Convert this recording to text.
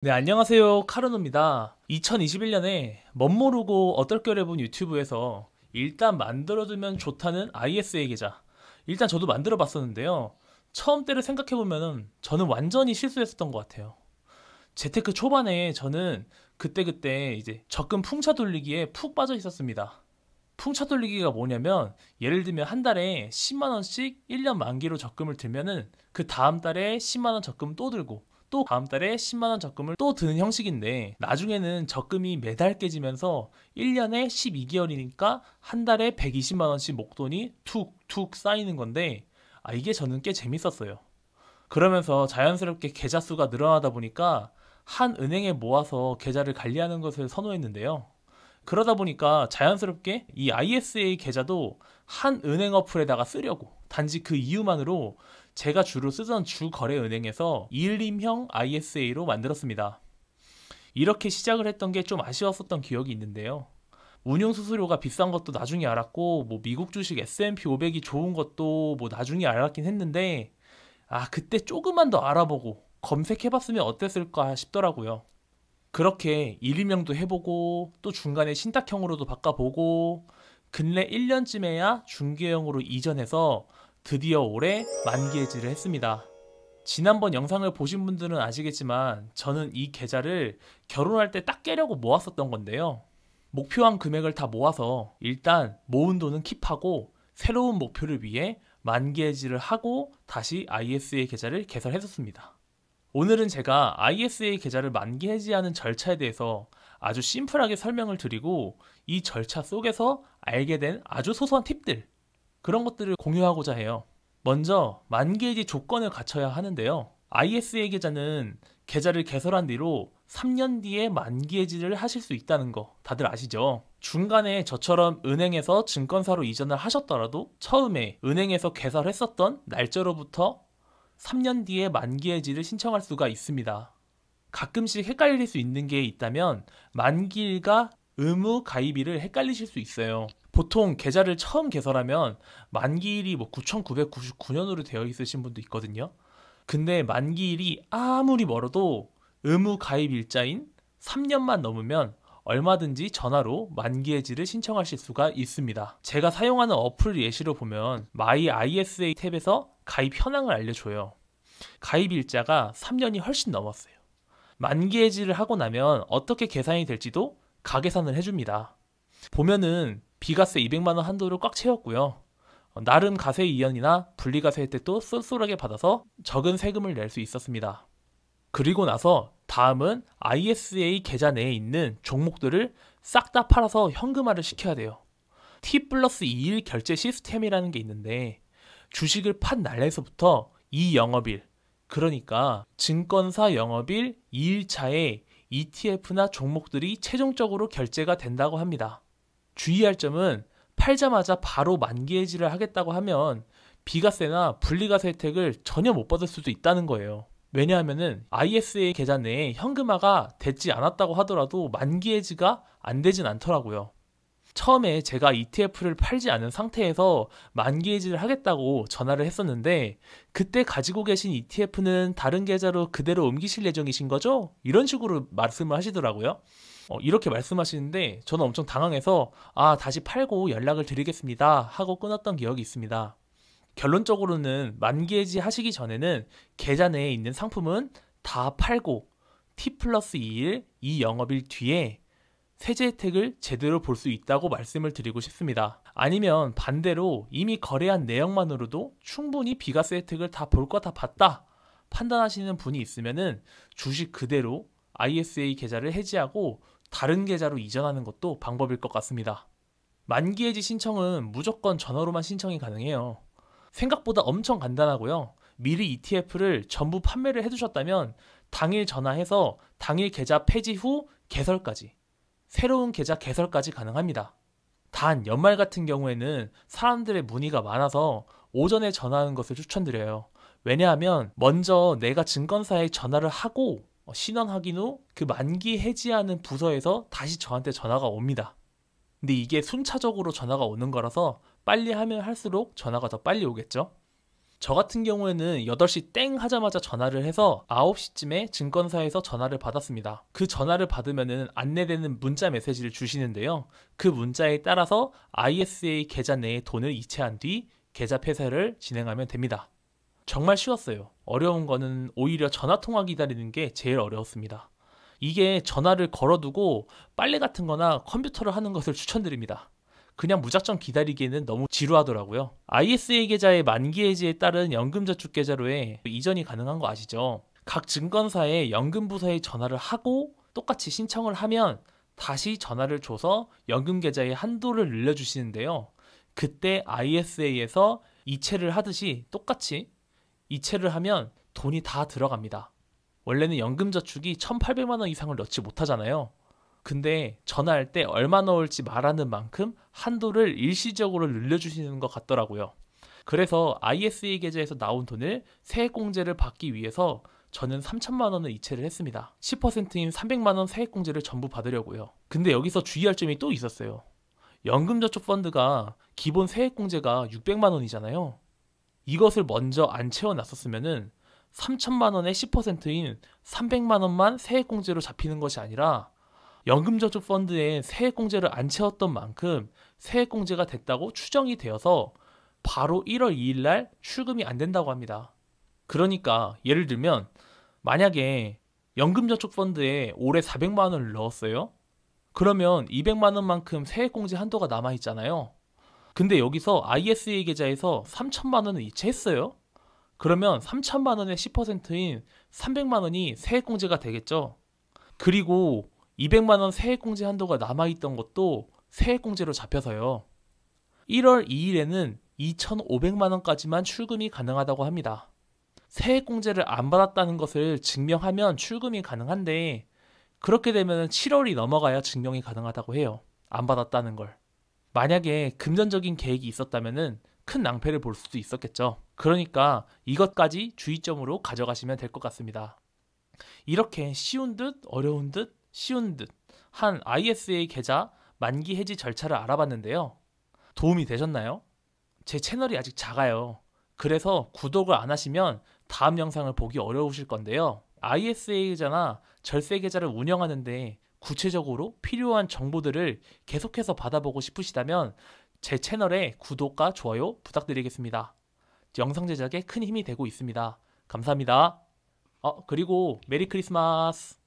네, 안녕하세요. 카르노입니다. 2021년에 멋모르고 어떨결에 본 유튜브에서 일단 만들어두면 좋다는 ISA 계좌. 일단 저도 만들어 봤었는데요. 처음 때를 생각해보면 저는 완전히 실수했었던 것 같아요. 재테크 초반에 저는 그때그때 이제 적금 풍차 돌리기에 푹 빠져 있었습니다. 풍차 돌리기가 뭐냐면 예를 들면 한 달에 10만 원씩 1년 만기로 적금을 들면은 그 다음 달에 10만 원 적금 또 들고 또 다음 달에 10만 원 적금을 또 드는 형식인데 나중에는 적금이 매달 깨지면서 1년에 12개월이니까 한 달에 120만 원씩 목돈이 툭툭 쌓이는 건데 이게 저는 꽤 재밌었어요. 그러면서 자연스럽게 계좌 수가 늘어나다 보니까 한 은행에 모아서 계좌를 관리하는 것을 선호했는데요. 그러다 보니까 자연스럽게 이 ISA 계좌도 한 은행 어플에다가 쓰려고 단지 그 이유만으로 제가 주로 쓰던 주거래은행에서 일림형 ISA로 만들었습니다. 이렇게 시작을 했던 게 좀 아쉬웠었던 기억이 있는데요. 운용 수수료가 비싼 것도 나중에 알았고 뭐 미국 주식 S&P 500이 좋은 것도 뭐 나중에 알았긴 했는데 그때 조금만 더 알아보고 검색해봤으면 어땠을까 싶더라고요. 그렇게 일임형도 해보고 또 중간에 신탁형으로도 바꿔보고 근래 1년쯤에야 중개형으로 이전해서 드디어 올해 만기 해지를 했습니다. 지난번 영상을 보신 분들은 아시겠지만 저는 이 계좌를 결혼할 때 딱 깨려고 모았었던 건데요. 목표한 금액을 다 모아서 일단 모은 돈은 킵하고 새로운 목표를 위해 만기 해지를 하고 다시 ISA 계좌를 개설했었습니다. 오늘은 제가 ISA 계좌를 만기 해지하는 절차에 대해서 아주 심플하게 설명을 드리고 이 절차 속에서 알게 된 아주 소소한 팁들, 그런 것들을 공유하고자 해요. 먼저 만기 해지 조건을 갖춰야 하는데요. ISA 계좌는 계좌를 개설한 뒤로 3년 뒤에 만기 해지를 하실 수 있다는 거 다들 아시죠? 중간에 저처럼 은행에서 증권사로 이전을 하셨더라도 처음에 은행에서 개설했었던 날짜로부터 3년 뒤에 만기 해지를 신청할 수가 있습니다. 가끔씩 헷갈릴 수 있는 게 있다면 만기일과 의무 가입일을 헷갈리실 수 있어요. 보통 계좌를 처음 개설하면 만기일이 뭐 9,999년으로 되어 있으신 분도 있거든요. 근데 만기일이 아무리 멀어도 의무 가입 일자인 3년만 넘으면 얼마든지 전화로 만기 해지를 신청하실 수가 있습니다. 제가 사용하는 어플 예시로 보면 마이 ISA 탭에서 가입 현황을 알려줘요. 가입 일자가 3년이 훨씬 넘었어요. 만기 해지를 하고 나면 어떻게 계산이 될지도 가계산을 해줍니다. 보면은 비과세 200만 원 한도를 꽉 채웠고요. 나름 과세 이연이나 분리과세 혜택도 쏠쏠하게 받아서 적은 세금을 낼 수 있었습니다. 그리고 나서 다음은 ISA 계좌 내에 있는 종목들을 싹 다 팔아서 현금화를 시켜야 돼요. T 플러스 2일 결제 시스템이라는 게 있는데 주식을 판 날에서부터 이 영업일, 그러니까 증권사 영업일 2일차에 ETF나 종목들이 최종적으로 결제가 된다고 합니다. 주의할 점은 팔자마자 바로 만기 해지를 하겠다고 하면 비과세나 분리과세 혜택을 전혀 못 받을 수도 있다는 거예요. 왜냐하면은 ISA 계좌 내에 현금화가 되지 않았다고 하더라도 만기 해지가 안 되진 않더라고요. 처음에 제가 ETF를 팔지 않은 상태에서 만기 해지를 하겠다고 전화를 했었는데 그때 가지고 계신 ETF는 다른 계좌로 그대로 옮기실 예정이신 거죠? 이런 식으로 말씀을 하시더라고요. 이렇게 말씀하시는데 저는 엄청 당황해서 다시 팔고 연락을 드리겠습니다 하고 끊었던 기억이 있습니다. 결론적으로는 만기 해지 하시기 전에는 계좌 내에 있는 상품은 다 팔고 T 플러스 2일 이 영업일 뒤에 세제 혜택을 제대로 볼 수 있다고 말씀을 드리고 싶습니다. 아니면 반대로 이미 거래한 내역만으로도 충분히 비과세 혜택을 다 볼 거 다 봤다 판단하시는 분이 있으면은 주식 그대로 ISA 계좌를 해지하고 다른 계좌로 이전하는 것도 방법일 것 같습니다. 만기 해지 신청은 무조건 전화로만 신청이 가능해요. 생각보다 엄청 간단하고요. 미리 ETF를 전부 판매를 해두셨다면 당일 전화해서 당일 계좌 폐지 후 개설까지, 새로운 계좌 개설까지 가능합니다. 단 연말 같은 경우에는 사람들의 문의가 많아서 오전에 전화하는 것을 추천드려요. 왜냐하면 먼저 내가 증권사에 전화를 하고 신원 확인 후 그 만기 해지하는 부서에서 다시 저한테 전화가 옵니다. 근데 이게 순차적으로 전화가 오는 거라서 빨리 하면 할수록 전화가 더 빨리 오겠죠. 저 같은 경우에는 8시 땡 하자마자 전화를 해서 9시쯤에 증권사에서 전화를 받았습니다. 그 전화를 받으면은 안내되는 문자 메시지를 주시는데요. 그 문자에 따라서 ISA 계좌 내에 돈을 이체한 뒤 계좌 폐쇄를 진행하면 됩니다. 정말 쉬웠어요. 어려운 거는 오히려 전화통화 기다리는 게 제일 어려웠습니다. 이게 전화를 걸어두고 빨래 같은 거나 컴퓨터를 하는 것을 추천드립니다. 그냥 무작정 기다리기에는 너무 지루하더라고요. ISA 계좌의 만기 해지에 따른 연금저축계좌로에 이전이 가능한 거 아시죠? 각 증권사에 연금부서에 전화를 하고 똑같이 신청을 하면 다시 전화를 줘서 연금계좌의 한도를 늘려주시는데요. 그때 ISA에서 이체를 하듯이 똑같이 이체를 하면 돈이 다 들어갑니다. 원래는 연금저축이 1,800만 원 이상을 넣지 못하잖아요. 근데 전화할 때 얼마 넣을지 말하는 만큼 한도를 일시적으로 늘려주시는 것 같더라고요. 그래서 ISA 계좌에서 나온 돈을 세액공제를 받기 위해서 저는 3천만 원을 이체를 했습니다. 10%인 300만 원 세액공제를 전부 받으려고요. 근데 여기서 주의할 점이 또 있었어요. 연금저축펀드가 기본 세액공제가 600만 원이잖아요. 이것을 먼저 안 채워놨었으면은 3천만 원의 10%인 300만 원만 세액공제로 잡히는 것이 아니라 연금저축펀드에 세액공제를 안 채웠던 만큼 세액공제가 됐다고 추정이 되어서 바로 1월 2일 날 출금이 안 된다고 합니다. 그러니까 예를 들면 만약에 연금저축펀드에 올해 400만 원을 넣었어요. 그러면 200만 원만큼 세액공제 한도가 남아있잖아요. 근데 여기서 ISA 계좌에서 3천만 원을 이체했어요. 그러면 3천만 원의 10%인 300만 원이 세액공제가 되겠죠. 그리고 200만 원 세액공제 한도가 남아있던 것도 세액공제로 잡혀서요. 1월 2일에는 2,500만 원까지만 출금이 가능하다고 합니다. 세액공제를 안 받았다는 것을 증명하면 출금이 가능한데 그렇게 되면 7월이 넘어가야 증명이 가능하다고 해요. 안 받았다는 걸. 만약에 금전적인 계획이 있었다면 큰 낭패를 볼 수도 있었겠죠. 그러니까 이것까지 주의점으로 가져가시면 될 것 같습니다. 이렇게 쉬운 듯 어려운 듯 쉬운 듯 한 ISA 계좌 만기 해지 절차를 알아봤는데요. 도움이 되셨나요? 제 채널이 아직 작아요. 그래서 구독을 안 하시면 다음 영상을 보기 어려우실 건데요. ISA 계좌나 절세 계좌를 운영하는데 구체적으로 필요한 정보들을 계속해서 받아보고 싶으시다면 제 채널에 구독과 좋아요 부탁드리겠습니다. 영상 제작에 큰 힘이 되고 있습니다. 감사합니다. 그리고 메리 크리스마스!